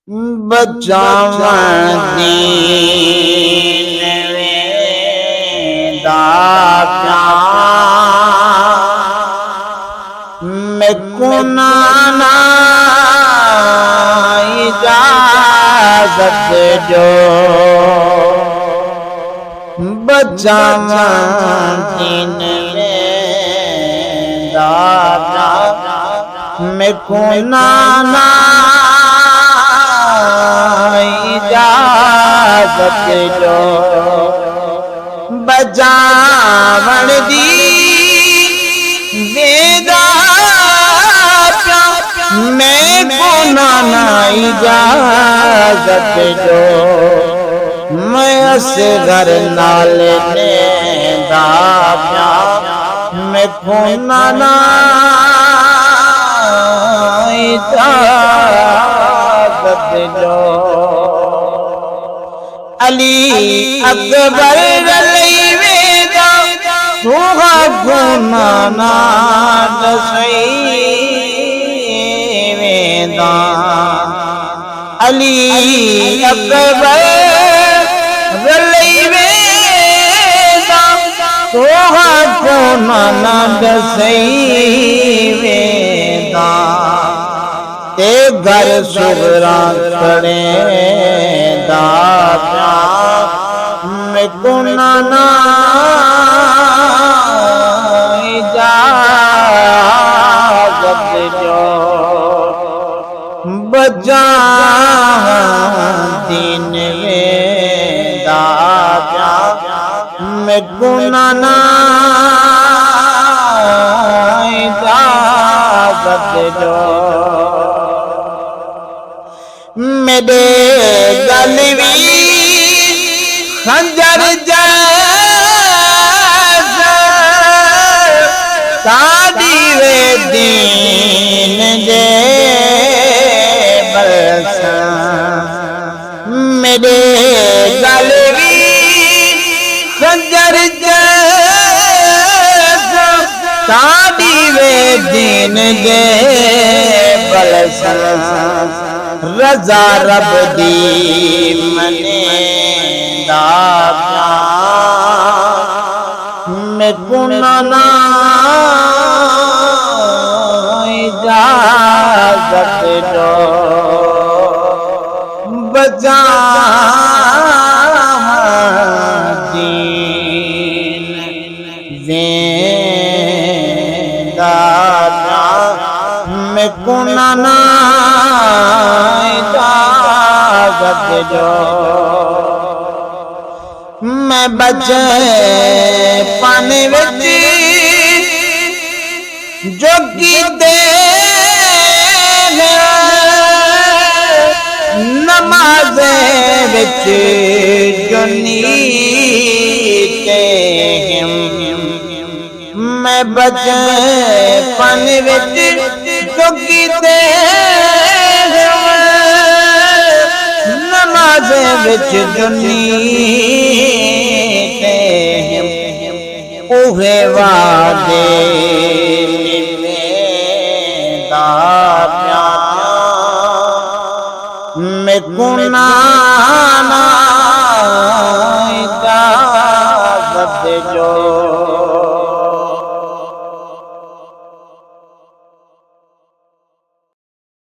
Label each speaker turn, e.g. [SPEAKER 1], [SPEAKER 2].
[SPEAKER 1] बचावन दीन वेंदा प्यार मैं कुनाना इजाजत जो बचावन दीन वेंदा प्यार मैं कुनाना इजाजत जो बजावण दी वेदा मैं गुनाना इजाजत जो मैं असगर नाल नेदा मैं गुनाना इजाजत जो अली अकबर रलई वेदा तोहा गुनाना दसई वेदा अली अकबर रलई वेदा तोहा गुनाना दसई वेदा ते घर सुगरा खड़े दा मैं गुनाना इजाजत जो बजावन दीन वेंदा मैं गुनाना इजाजत जो मेरे गलवी खंजर साड़ी वे दीन जे बरसा मेरे गलवी खंजर साड़ी वे दीन जे बरसा रजा रब दी मने दा मैं गुनाना इजाजत जो बजावन दीन वेंदा मैं गुनाना इजाजत जो मैं बचपन विच जोगी दे नमाज़ विच जुनी ते मैं बचपन विच जोगी दे नमाज़ विच जुनी ते उहे वादे निभेंदा प्यार मैं गुनाना इजाजत जो